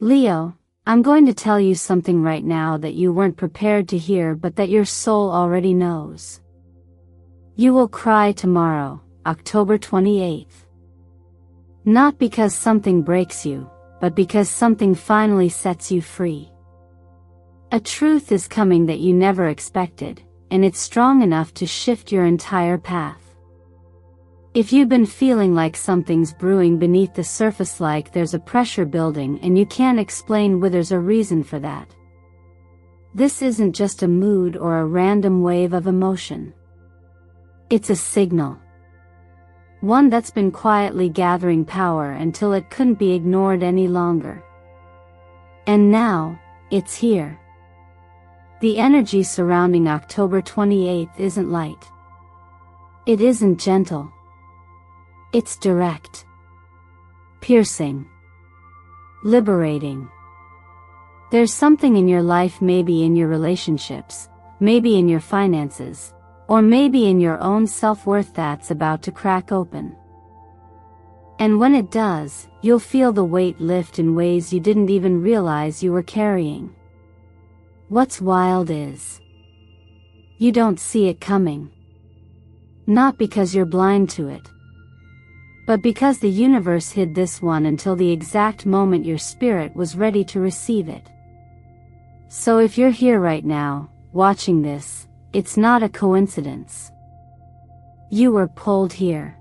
Leo, I'm going to tell you something right now that you weren't prepared to hear but that your soul already knows. You will cry tomorrow, October 28th. Not because something breaks you, but because something finally sets you free. A truth is coming that you never expected, and it's strong enough to shift your entire path. If you've been feeling like something's brewing beneath the surface, like there's a pressure building and you can't explain why, there's a reason for that. This isn't just a mood or a random wave of emotion. It's a signal. One that's been quietly gathering power until it couldn't be ignored any longer. And now, it's here. The energy surrounding October 28th isn't light. It isn't gentle. It's direct. Piercing. Liberating. There's something in your life, maybe in your relationships, maybe in your finances, or maybe in your own self-worth, that's about to crack open. And when it does, you'll feel the weight lift in ways you didn't even realize you were carrying. What's wild is, you don't see it coming. Not because you're blind to it, but because the universe hid this one until the exact moment your spirit was ready to receive it. So if you're here right now, watching this, it's not a coincidence. You were pulled here.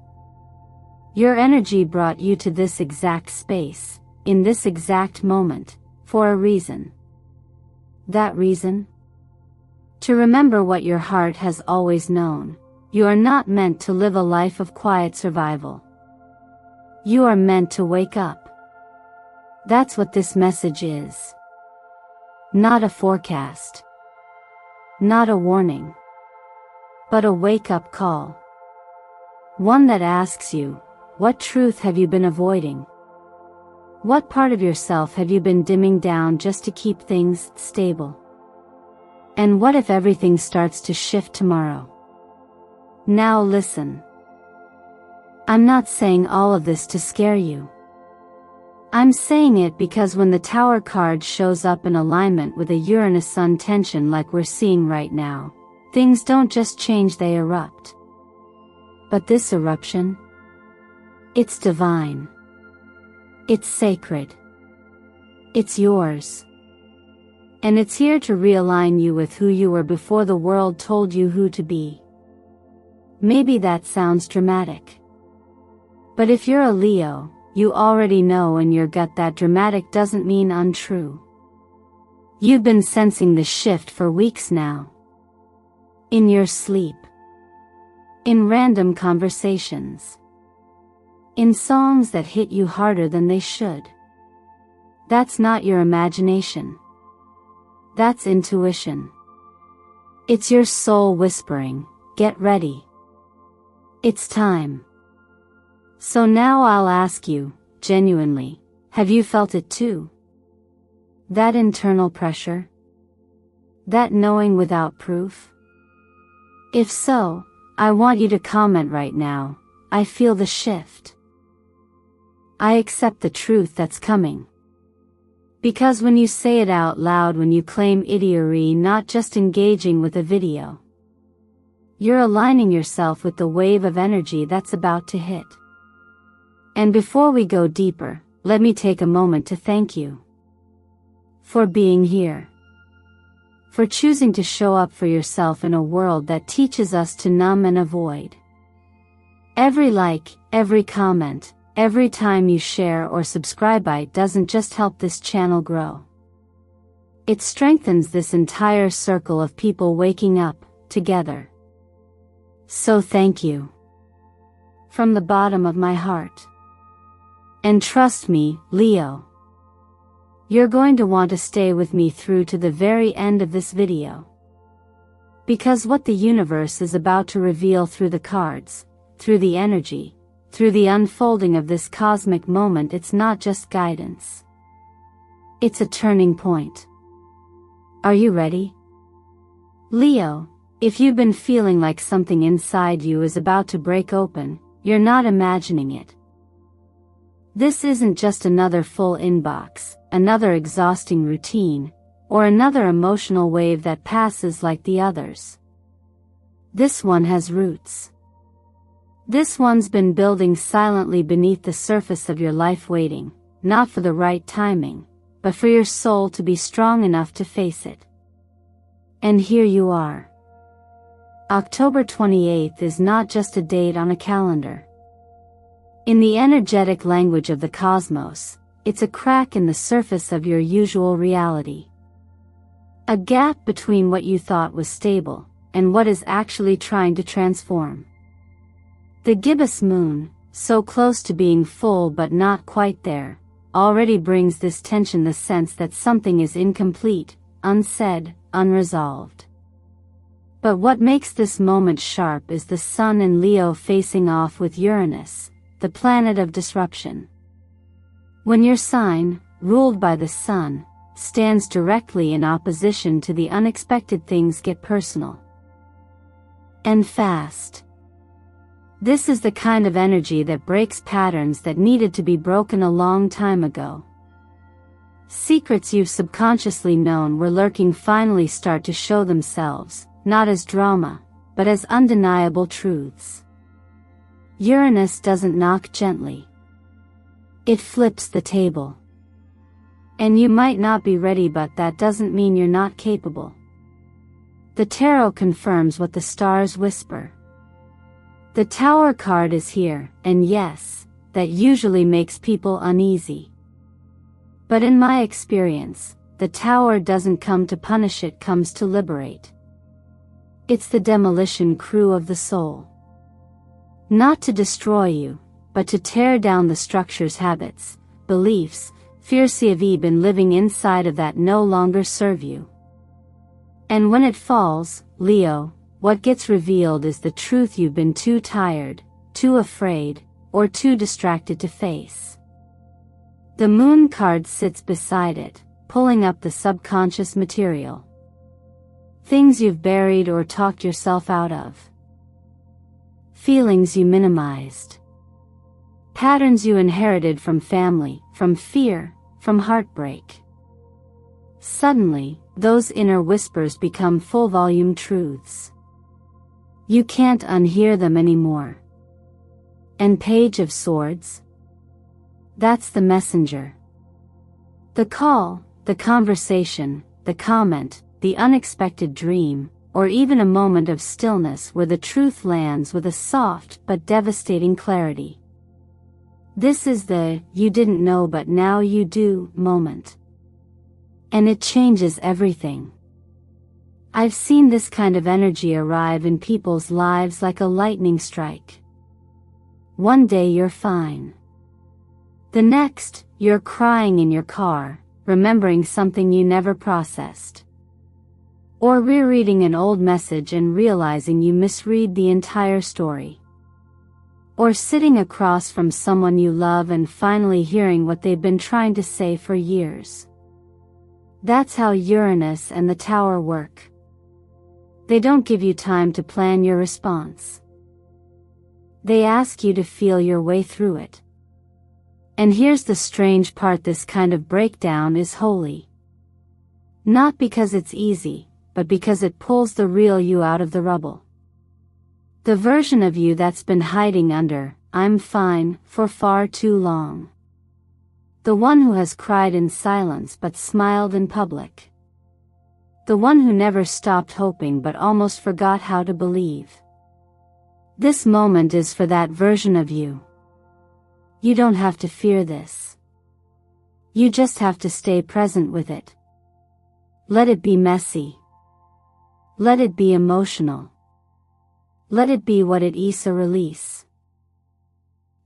Your energy brought you to this exact space, in this exact moment, for a reason. That reason? To remember what your heart has always known. You are not meant to live a life of quiet survival. You are meant to wake up. That's what this message is. Not a forecast. Not a warning. But a wake-up call. One that asks you, what truth have you been avoiding? What part of yourself have you been dimming down just to keep things stable? And what if everything starts to shift tomorrow? Now listen. I'm not saying all of this to scare you. I'm saying it because when the Tower card shows up in alignment with a Uranus-Sun tension like we're seeing right now, things don't just change, they erupt. But this eruption? It's divine. It's sacred. It's yours. And it's here to realign you with who you were before the world told you who to be. Maybe that sounds dramatic. But if you're a Leo, you already know in your gut that dramatic doesn't mean untrue. You've been sensing the shift for weeks now. In your sleep. In random conversations. In songs that hit you harder than they should. That's not your imagination. That's intuition. It's your soul whispering, get ready. It's time. So now I'll ask you, genuinely, have you felt it too? That internal pressure? That knowing without proof? If so, I want you to comment right now, I feel the shift. I accept the truth that's coming. Because when you say it out loud, when you claim idiocy, not just engaging with a video, you're aligning yourself with the wave of energy that's about to hit. And before we go deeper, let me take a moment to thank you. For being here. For choosing to show up for yourself in a world that teaches us to numb and avoid. Every like, every comment, every time you share or subscribe doesn't just help this channel grow. It strengthens this entire circle of people waking up, together. So thank you. From the bottom of my heart. And trust me, Leo. You're going to want to stay with me through to the very end of this video. Because what the universe is about to reveal through the cards, through the energy, through the unfolding of this cosmic moment, it's not just guidance. It's a turning point. Are you ready? Leo, if you've been feeling like something inside you is about to break open, you're not imagining it. This isn't just another full inbox, another exhausting routine, or another emotional wave that passes like the others. This one has roots. This one's been building silently beneath the surface of your life, waiting, not for the right timing, but for your soul to be strong enough to face it. And here you are. October 28th is not just a date on a calendar. In the energetic language of the cosmos, it's a crack in the surface of your usual reality. A gap between what you thought was stable and what is actually trying to transform. The gibbous moon, so close to being full but not quite there, already brings this tension, the sense that something is incomplete, unsaid, unresolved. But what makes this moment sharp is the Sun in Leo facing off with Uranus, the planet of disruption. When your sign, ruled by the Sun, stands directly in opposition to the unexpected, things get personal. And fast. This is the kind of energy that breaks patterns that needed to be broken a long time ago. Secrets you've subconsciously known were lurking finally start to show themselves, not as drama, but as undeniable truths. Uranus doesn't knock gently. It flips the table. And you might not be ready, but that doesn't mean you're not capable. The tarot confirms what the stars whisper. The Tower card is here, and yes, that usually makes people uneasy. But in my experience, the Tower doesn't come to punish, it comes to liberate. It's the demolition crew of the soul. Not to destroy you, but to tear down the structures, habits, beliefs, fears you've been living inside of that no longer serve you. And when it falls, Leo, what gets revealed is the truth you've been too tired, too afraid, or too distracted to face. The Moon card sits beside it, pulling up the subconscious material. Things you've buried or talked yourself out of. Feelings you minimized. Patterns you inherited from family, from fear, from heartbreak. Suddenly, those inner whispers become full-volume truths. You can't unhear them anymore. And Page of Swords? That's the messenger. The call, the conversation, the comment, the unexpected dream, or even a moment of stillness where the truth lands with a soft but devastating clarity. This is the "you didn't know but now you do" moment. And it changes everything. I've seen this kind of energy arrive in people's lives like a lightning strike. One day you're fine. The next, you're crying in your car, remembering something you never processed. Or rereading an old message and realizing you misread the entire story. Or sitting across from someone you love and finally hearing what they've been trying to say for years. That's how Uranus and the Tower work. They don't give you time to plan your response. They ask you to feel your way through it. And here's the strange part, this kind of breakdown is holy. Not because it's easy, but because it pulls the real you out of the rubble. The version of you that's been hiding under "I'm fine" for far too long. The one who has cried in silence but smiled in public. The one who never stopped hoping but almost forgot how to believe. This moment is for that version of you. You don't have to fear this. You just have to stay present with it. Let it be messy. Let it be emotional. Let it be what it is, a release.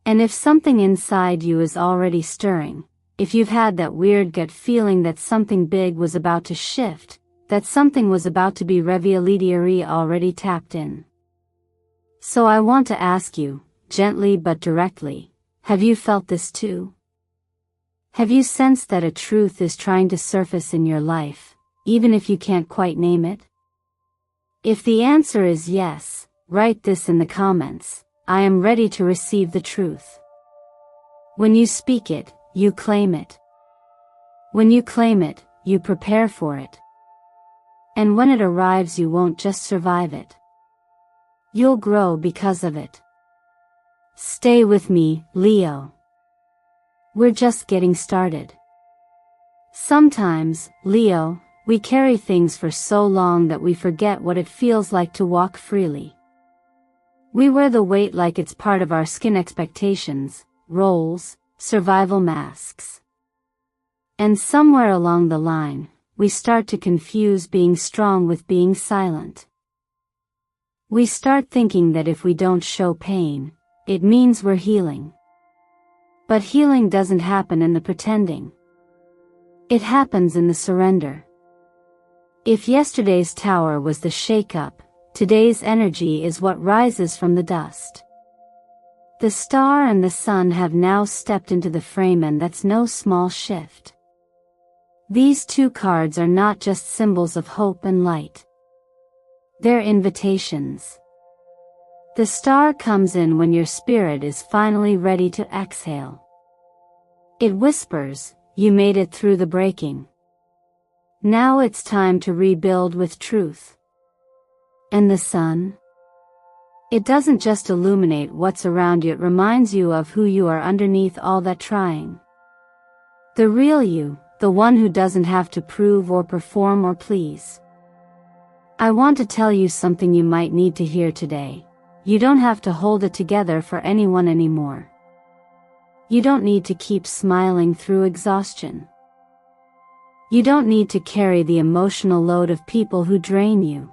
And if something inside you is already stirring, if you've had that weird gut feeling that something big was about to shift, that something was about to be revealed, already tapped in. So I want to ask you, gently but directly, have you felt this too? Have you sensed that a truth is trying to surface in your life, even if you can't quite name it? If the answer is yes, write this in the comments: I am ready to receive the truth. When you speak it, you claim it. When you claim it, you prepare for it. And when it arrives, you won't just survive it. You'll grow because of it. Stay with me, Leo. We're just getting started. Sometimes, Leo, we carry things for so long that we forget what it feels like to walk freely. We wear the weight like it's part of our skin, expectations, roles, survival masks. And somewhere along the line, we start to confuse being strong with being silent. We start thinking that if we don't show pain, it means we're healing. But healing doesn't happen in the pretending. It happens in the surrender. If yesterday's tower was the shake-up, today's energy is what rises from the dust. The star and the sun have now stepped into the frame, and that's no small shift. These two cards are not just symbols of hope and light. They're invitations. The star comes in when your spirit is finally ready to exhale. It whispers, "You made it through the breaking. Now it's time to rebuild with truth." And the sun? It doesn't just illuminate what's around you, it reminds you of who you are underneath all that trying. The real you, the one who doesn't have to prove or perform or please. I want to tell you something you might need to hear today. You don't have to hold it together for anyone anymore. You don't need to keep smiling through exhaustion. You don't need to carry the emotional load of people who drain you.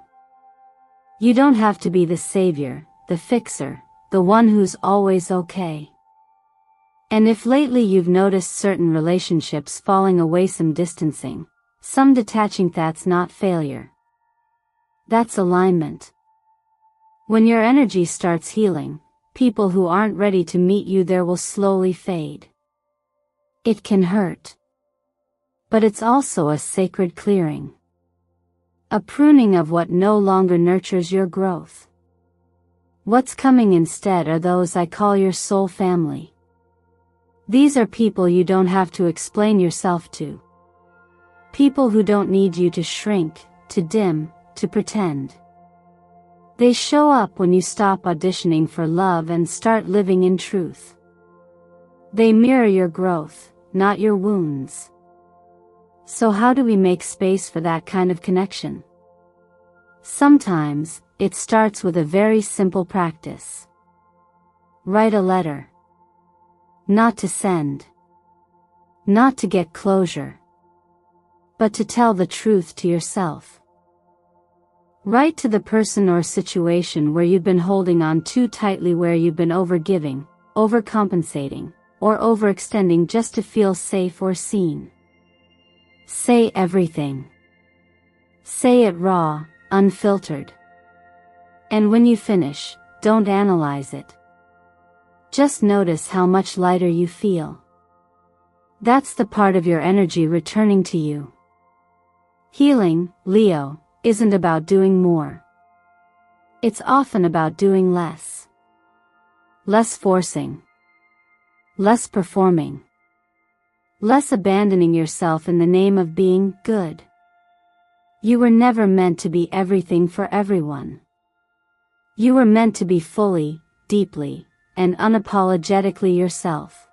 You don't have to be the savior, the fixer, the one who's always okay. And if lately you've noticed certain relationships falling away, some distancing, some detaching, that's not failure. That's alignment. When your energy starts healing, people who aren't ready to meet you there will slowly fade. It can hurt. But it's also a sacred clearing. A pruning of what no longer nurtures your growth. What's coming instead are those I call your soul family. These are people you don't have to explain yourself to. People who don't need you to shrink, to dim, to pretend. They show up when you stop auditioning for love and start living in truth. They mirror your growth, not your wounds. So how do we make space for that kind of connection? Sometimes, it starts with a very simple practice. Write a letter. Not to send. Not to get closure. But to tell the truth to yourself. Write to the person or situation where you've been holding on too tightly, where you've been overgiving, overcompensating, or overextending just to feel safe or seen. Say everything. Say it raw, unfiltered. And when you finish, don't analyze it. Just notice how much lighter you feel. That's the part of your energy returning to you. Healing, Leo, isn't about doing more. It's often about doing less. Less forcing. Less performing. Less abandoning yourself in the name of being good. You were never meant to be everything for everyone. You were meant to be fully, deeply, and unapologetically yourself.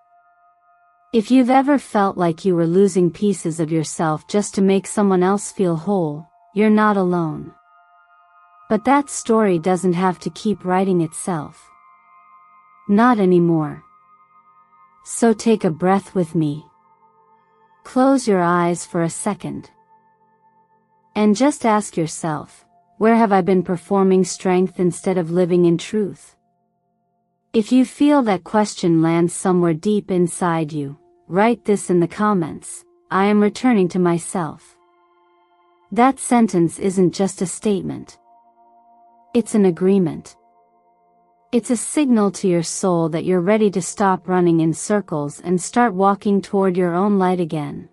If you've ever felt like you were losing pieces of yourself just to make someone else feel whole, you're not alone. But that story doesn't have to keep writing itself. Not anymore. So take a breath with me. Close your eyes for a second. And just ask yourself, where have I been performing strength instead of living in truth? If you feel that question lands somewhere deep inside you, write this in the comments: I am returning to myself. That sentence isn't just a statement. It's an agreement. It's a signal to your soul that you're ready to stop running in circles and start walking toward your own light again.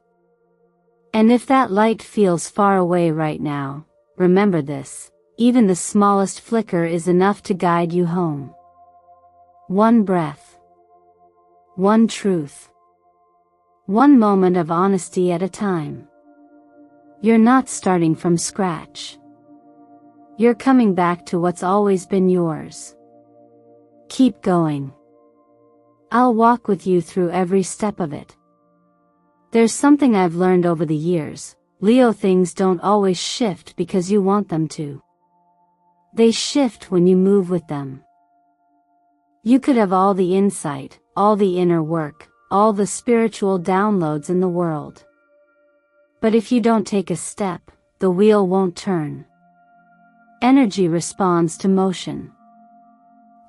And if that light feels far away right now, remember this: even the smallest flicker is enough to guide you home. One breath. One truth. One moment of honesty at a time. You're not starting from scratch. You're coming back to what's always been yours. Keep going. I'll walk with you through every step of it. There's something I've learned over the years. Leo, things don't always shift because you want them to. They shift when you move with them. You could have all the insight, all the inner work, all the spiritual downloads in the world. But if you don't take a step, the wheel won't turn. Energy responds to motion.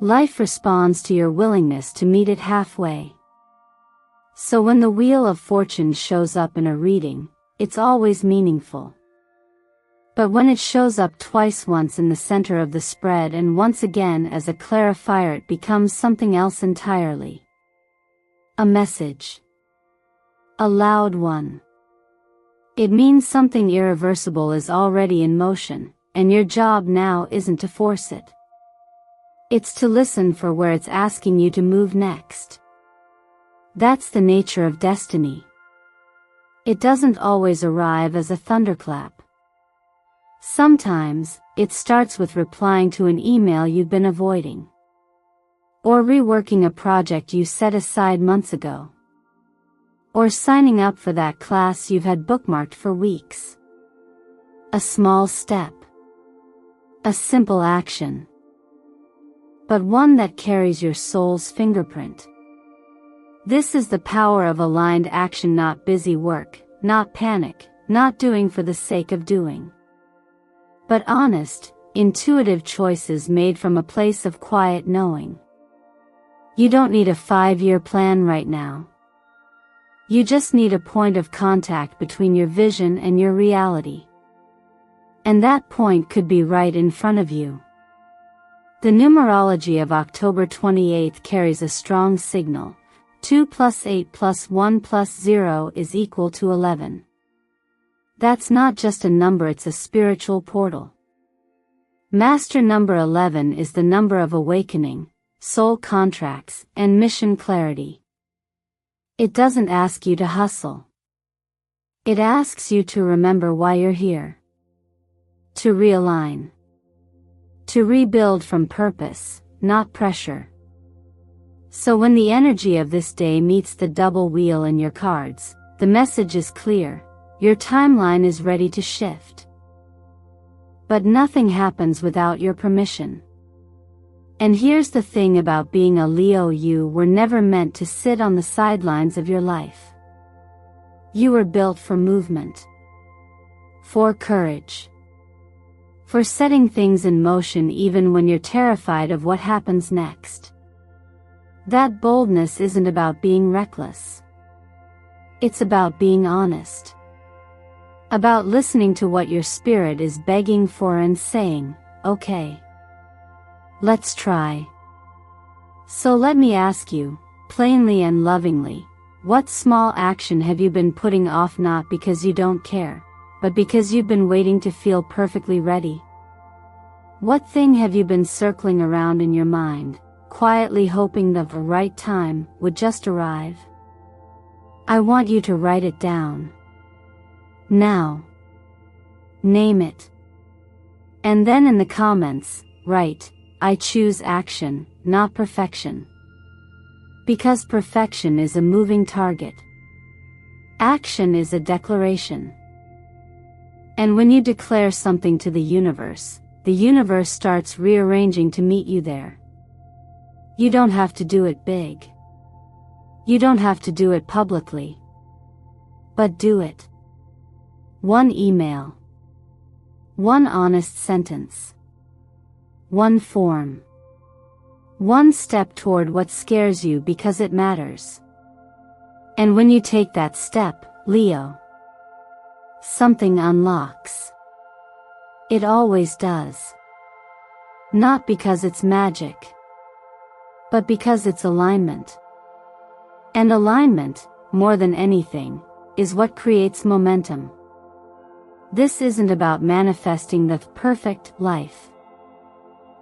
Life responds to your willingness to meet it halfway. So when the Wheel of Fortune shows up in a reading, it's always meaningful. But when it shows up twice, once in the center of the spread and once again as a clarifier, it becomes something else entirely. A message. A loud one. It means something irreversible is already in motion, and your job now isn't to force it. It's to listen for where it's asking you to move next. That's the nature of destiny. It doesn't always arrive as a thunderclap. Sometimes, it starts with replying to an email you've been avoiding. Or reworking a project you set aside months ago. Or signing up for that class you've had bookmarked for weeks. A small step. A simple action. But one that carries your soul's fingerprint. This is the power of aligned action, not busy work, not panic, not doing for the sake of doing. But honest, intuitive choices made from a place of quiet knowing. You don't need a 5-year plan right now. You just need a point of contact between your vision and your reality. And that point could be right in front of you. The numerology of October 28th carries a strong signal. 2 + 8 + 1 + 0 is equal to 11. That's not just a number, it's a spiritual portal. Master number 11 is the number of awakening, soul contracts, and mission clarity. It doesn't ask you to hustle. It asks you to remember why you're here. To realign. To rebuild from purpose, not pressure. So when the energy of this day meets the double wheel in your cards, the message is clear. Your timeline is ready to shift. But nothing happens without your permission. And here's the thing about being a Leo: you were never meant to sit on the sidelines of your life. You were built for movement. For courage. For setting things in motion even when you're terrified of what happens next. That boldness isn't about being reckless. It's about being honest. About listening to what your spirit is begging for and saying, okay. Let's try. So let me ask you, plainly and lovingly, what small action have you been putting off, not because you don't care, but because you've been waiting to feel perfectly ready? What thing have you been circling around in your mind, quietly hoping that the right time would just arrive? I want you to write it down. Now. Name it. And then in the comments, write, I choose action, not perfection. Because perfection is a moving target. Action is a declaration. And when you declare something to the universe starts rearranging to meet you there. You don't have to do it big. You don't have to do it publicly. But do it. One email. One honest sentence. One form. One step toward what scares you because it matters. And when you take that step, Leo, something unlocks. It always does. Not because it's magic, but because it's alignment. And alignment, more than anything, is what creates momentum. This isn't about manifesting the perfect life.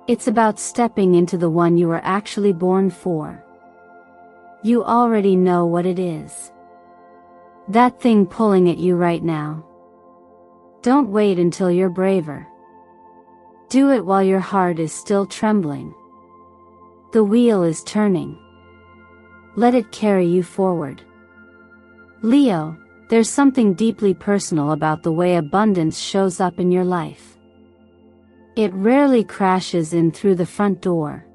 It's about stepping into the one you were actually born for. You already know what it is. That thing pulling at you right now. Don't wait until you're braver. Do it while your heart is still trembling. The wheel is turning. Let it carry you forward. Leo, there's something deeply personal about the way abundance shows up in your life. It rarely crashes in through the front door.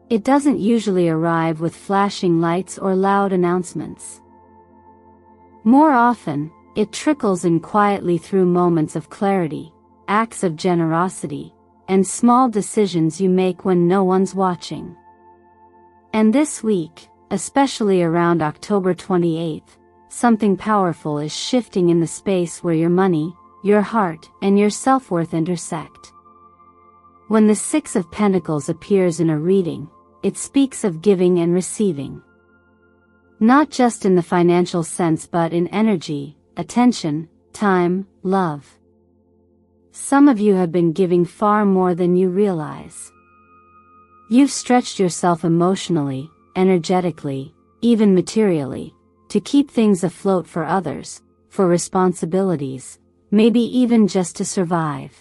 It doesn't usually arrive with flashing lights or loud announcements. More often, it trickles in quietly through moments of clarity, acts of generosity, and small decisions you make when no one's watching. And this week, especially around October 28th, something powerful is shifting in the space where your money, your heart, and your self-worth intersect. When the Six of Pentacles appears in a reading, it speaks of giving and receiving. Not just in the financial sense but in energy, attention, time, love. Some of you have been giving far more than you realize. You've stretched yourself emotionally, energetically, even materially, to keep things afloat for others, for responsibilities, maybe even just to survive.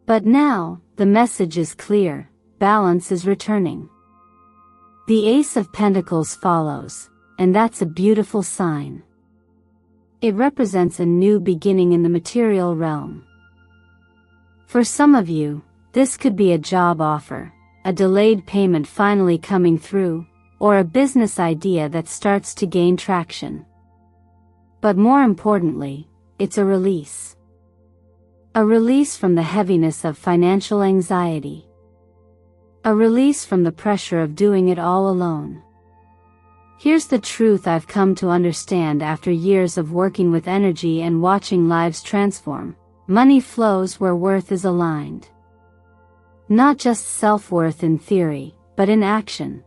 But now, the message is clear, balance is returning. The Ace of Pentacles follows, and that's a beautiful sign. It represents a new beginning in the material realm. For some of you, this could be a job offer, a delayed payment finally coming through, or a business idea that starts to gain traction. But more importantly, it's a release. A release from the heaviness of financial anxiety. A release from the pressure of doing it all alone. Here's the truth I've come to understand after years of working with energy and watching lives transform. Money flows where worth is aligned. Not just self-worth in theory, but in action.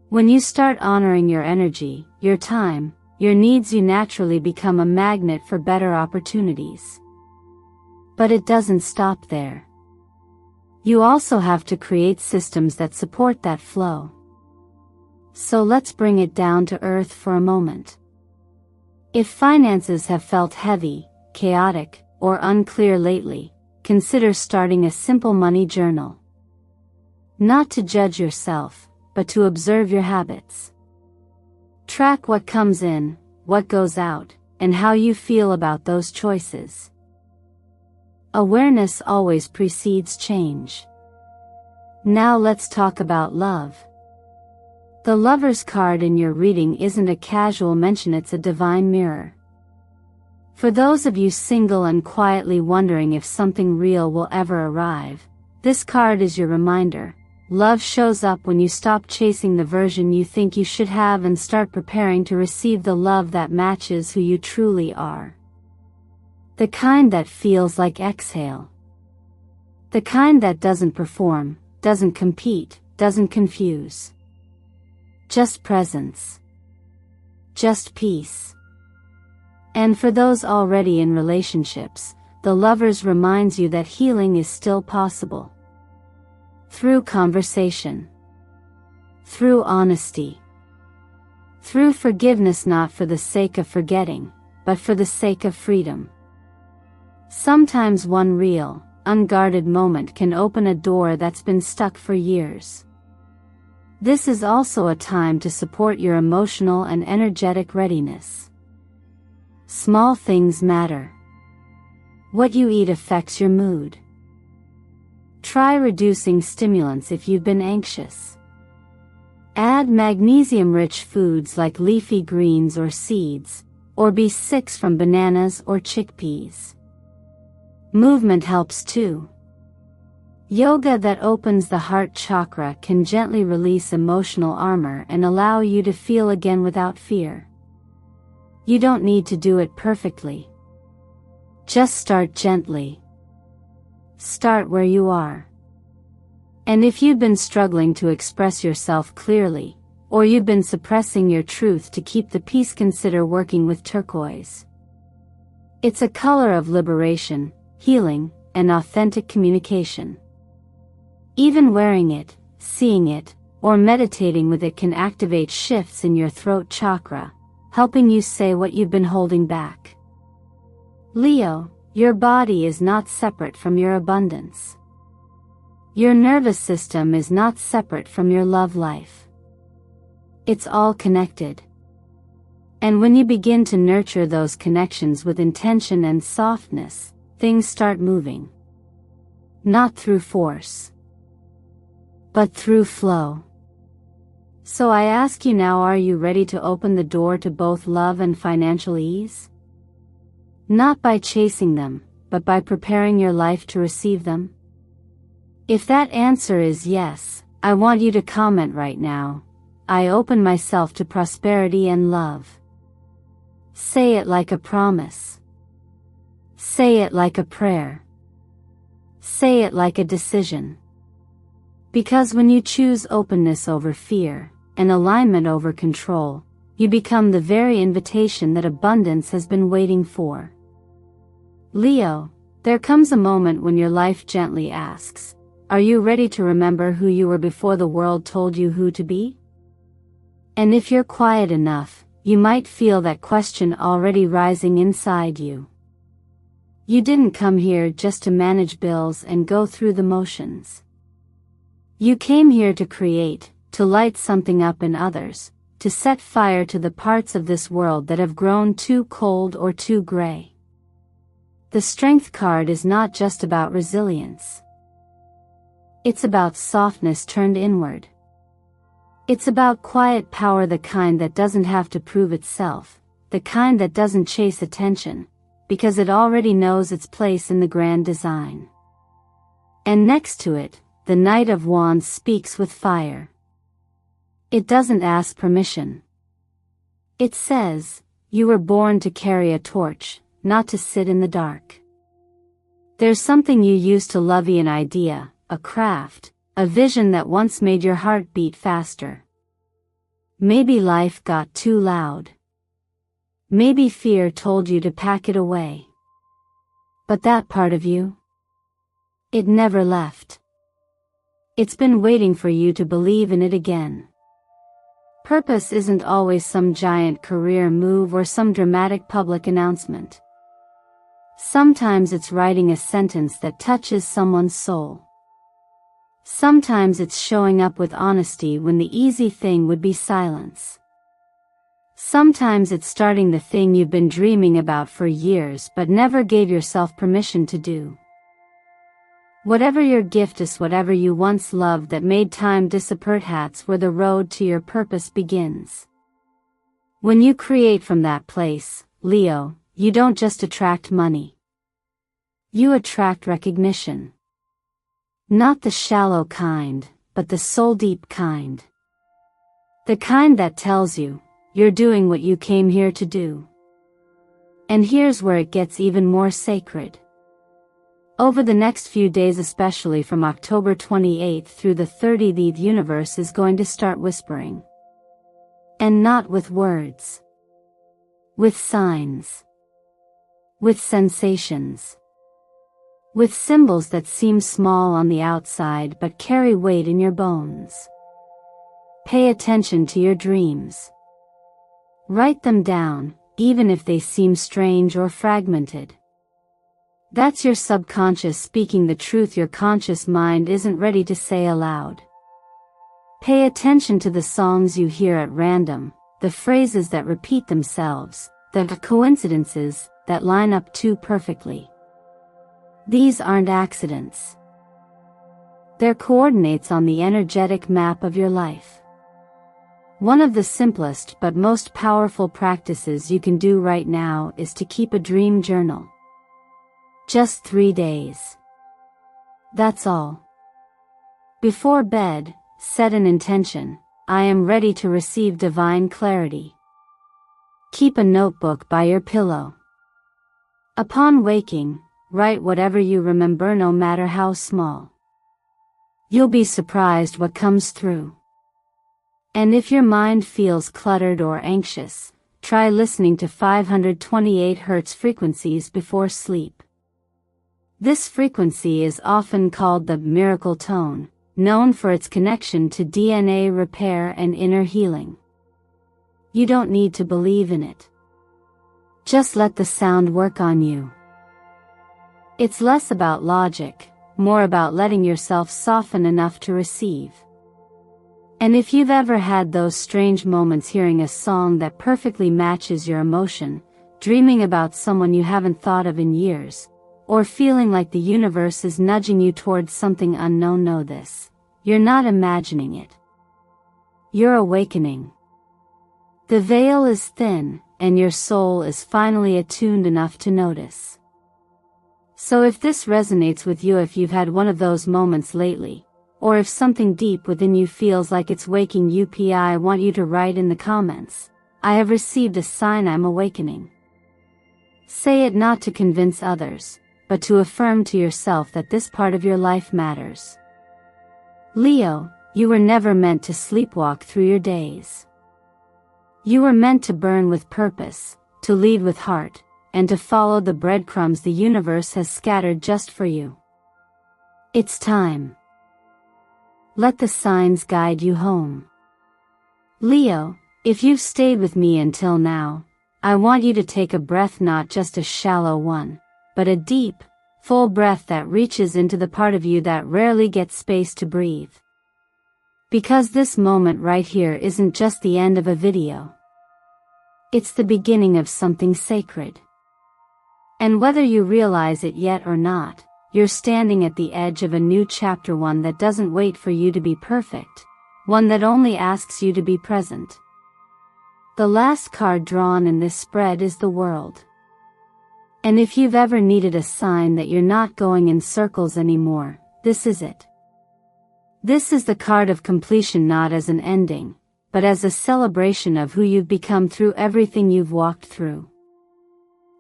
When you start honoring your energy, your time, your needs, you naturally become a magnet for better opportunities. But it doesn't stop there. You also have to create systems that support that flow. So let's bring it down to earth for a moment. If finances have felt heavy, chaotic, or unclear lately, consider starting a simple money journal. Not to judge yourself, but to observe your habits. Track what comes in, what goes out, and how you feel about those choices. Awareness always precedes change. Now let's talk about love. The Lover's card in your reading isn't a casual mention, it's a divine mirror. For those of you single and quietly wondering if something real will ever arrive, this card is your reminder. Love shows up when you stop chasing the version you think you should have and start preparing to receive the love that matches who you truly are. The kind that feels like exhale. The kind that doesn't perform, doesn't compete, doesn't confuse. Just presence. Just peace. And for those already in relationships, the Lovers reminds you that healing is still possible. Through conversation. Through honesty. Through forgiveness, not for the sake of forgetting, but for the sake of freedom. Sometimes one real, unguarded moment can open a door that's been stuck for years. This is also a time to support your emotional and energetic readiness. Small things matter. What you eat affects your mood. Try reducing stimulants if you've been anxious. Add magnesium-rich foods like leafy greens or seeds, or B6 from bananas or chickpeas. Movement helps too. Yoga that opens the heart chakra can gently release emotional armor and allow you to feel again without fear. You don't need to do it perfectly. Just start gently. Start where you are. And if you've been struggling to express yourself clearly, or you've been suppressing your truth to keep the peace, consider working with turquoise. It's a color of liberation, healing, and authentic communication. Even wearing it, seeing it, or meditating with it can activate shifts in your throat chakra, helping you say what you've been holding back. Leo, your body is not separate from your abundance. Your nervous system is not separate from your love life. It's all connected. And when you begin to nurture those connections with intention and softness, things start moving. Not through force, but through flow. So I ask you now, are you ready to open the door to both love and financial ease? Not by chasing them, but by preparing your life to receive them? If that answer is yes, I want you to comment right now. I open myself to prosperity and love. Say it like a promise. Say it like a prayer. Say it like a decision. Because when you choose openness over fear, and alignment over control, you become the very invitation that abundance has been waiting for. Leo, there comes a moment when your life gently asks, are you ready to remember who you were before the world told you who to be? And if you're quiet enough, you might feel that question already rising inside you. You didn't come here just to manage bills and go through the motions. You came here to create, to light something up in others, to set fire to the parts of this world that have grown too cold or too gray. The Strength card is not just about resilience. It's about softness turned inward. It's about quiet power, the kind that doesn't have to prove itself, the kind that doesn't chase attention, because it already knows its place in the grand design. And next to it, the Knight of Wands speaks with fire. It doesn't ask permission. It says, you were born to carry a torch, not to sit in the dark. There's something you used to love, an idea, a craft, a vision that once made your heart beat faster. Maybe life got too loud. Maybe fear told you to pack it away. But that part of you, it never left. It's been waiting for you to believe in it again. Purpose isn't always some giant career move or some dramatic public announcement. Sometimes it's writing a sentence that touches someone's soul. Sometimes it's showing up with honesty when the easy thing would be silence. Sometimes it's starting the thing you've been dreaming about for years but never gave yourself permission to do. Whatever your gift is, whatever you once loved that made time disappear, that's where the road to your purpose begins. When you create from that place, Leo, you don't just attract money. You attract recognition. Not the shallow kind, but the soul-deep kind. The kind that tells you, you're doing what you came here to do. And here's where it gets even more sacred. Over the next few days, especially from October 28th through the 30th, the universe is going to start whispering. And not with words. With signs. With sensations. With symbols that seem small on the outside but carry weight in your bones. Pay attention to your dreams. Write them down, even if they seem strange or fragmented. That's your subconscious speaking the truth your conscious mind isn't ready to say aloud. Pay attention to the songs you hear at random, the phrases that repeat themselves, the coincidences that line up too perfectly. These aren't accidents. They're coordinates on the energetic map of your life. One of the simplest but most powerful practices you can do right now is to keep a dream journal. Just 3 days. That's all. Before bed, set an intention. I am ready to receive divine clarity. Keep a notebook by your pillow. Upon waking, write whatever you remember, no matter how small. You'll be surprised what comes through. And if your mind feels cluttered or anxious, try listening to 528 Hz frequencies before sleep. This frequency is often called the miracle tone, known for its connection to DNA repair and inner healing. You don't need to believe in it. Just let the sound work on you. It's less about logic, more about letting yourself soften enough to receive. And if you've ever had those strange moments hearing a song that perfectly matches your emotion, dreaming about someone you haven't thought of in years, or feeling like the universe is nudging you towards something unknown, know this: you're not imagining it. You're awakening. The veil is thin, and your soul is finally attuned enough to notice. So if this resonates with you, if you've had one of those moments lately, or if something deep within you feels like it's waking you up, I want you to write in the comments, "I have received a sign, I'm awakening." Say it not to convince others, but to affirm to yourself that this part of your life matters. Leo, you were never meant to sleepwalk through your days. You were meant to burn with purpose, to lead with heart, and to follow the breadcrumbs the universe has scattered just for you. It's time. Let the signs guide you home. Leo, if you've stayed with me until now, I want you to take a breath, not just a shallow one, but a deep, full breath that reaches into the part of you that rarely gets space to breathe. Because this moment right here isn't just the end of a video. It's the beginning of something sacred. And whether you realize it yet or not, you're standing at the edge of a new chapter, one that doesn't wait for you to be perfect, one that only asks you to be present. The last card drawn in this spread is the World. And if you've ever needed a sign that you're not going in circles anymore, this is it. This is the card of completion, not as an ending, but as a celebration of who you've become through everything you've walked through.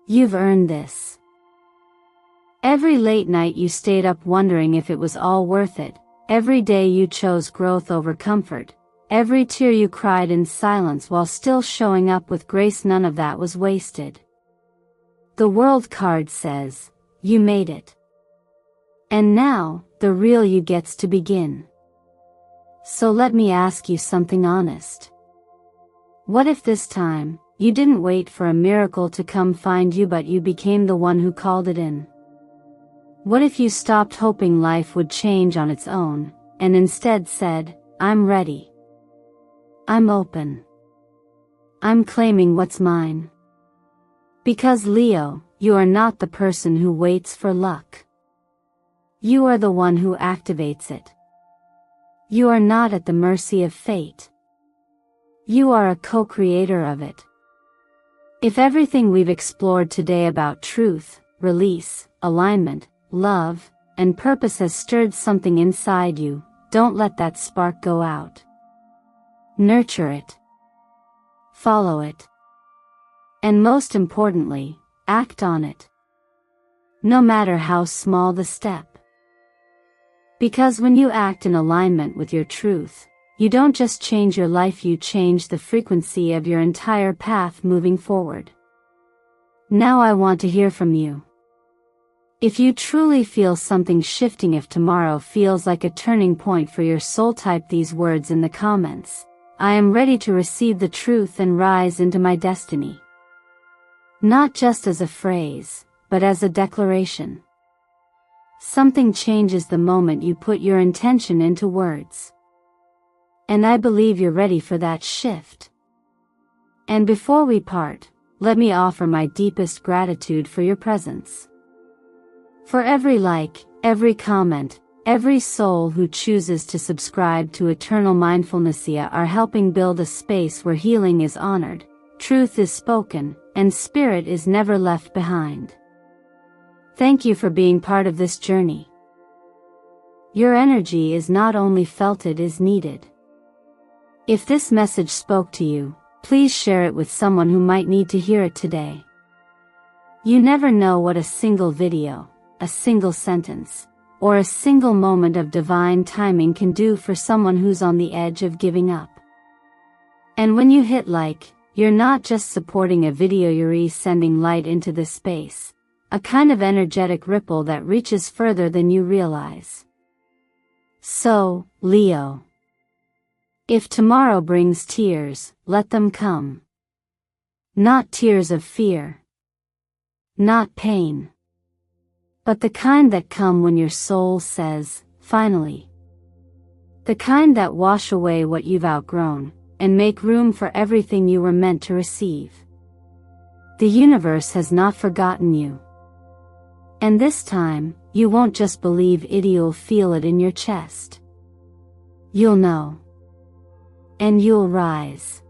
You've earned this. Every late night you stayed up wondering if it was all worth it, every day you chose growth over comfort, every tear you cried in silence while still showing up with grace, none of that was wasted. The World card says, you made it. And now, the real you gets to begin. So let me ask you something honest. What if this time, you didn't wait for a miracle to come find you, but you became the one who called it in? What if you stopped hoping life would change on its own, and instead said, I'm ready. I'm open. I'm claiming what's mine. Because Leo, you are not the person who waits for luck. You are the one who activates it. You are not at the mercy of fate. You are a co-creator of it. If everything we've explored today about truth, release, alignment, love, and purpose has stirred something inside you, don't let that spark go out. Nurture it. Follow it. And most importantly, act on it. No matter how small the step. Because when you act in alignment with your truth, you don't just change your life, you change the frequency of your entire path moving forward. Now I want to hear from you. If you truly feel something shifting, if tomorrow feels like a turning point for your soul, type these words in the comments. I am ready to receive the truth and rise into my destiny. Not just as a phrase, but as a declaration. Something changes the moment you put your intention into words. And I believe you're ready for that shift. And before we part, let me offer my deepest gratitude for your presence. For every like, every comment, every soul who chooses to subscribe to Eternal Mindfulness are helping build a space where healing is honored, truth is spoken, and spirit is never left behind. Thank you for being part of this journey. Your energy is not only felt, it is needed. If this message spoke to you, please share it with someone who might need to hear it today. You never know what a single video, a single sentence, or a single moment of divine timing can do for someone who's on the edge of giving up. And when you hit like, you're not just supporting a video, you're sending light into this space, a kind of energetic ripple that reaches further than you realize. So, Leo, if tomorrow brings tears, let them come. Not tears of fear. Not pain. But the kind that come when your soul says, finally. The kind that wash away what you've outgrown, and make room for everything you were meant to receive. The universe has not forgotten you. And this time, you won't just believe it, you'll feel it in your chest. You'll know. And you'll rise.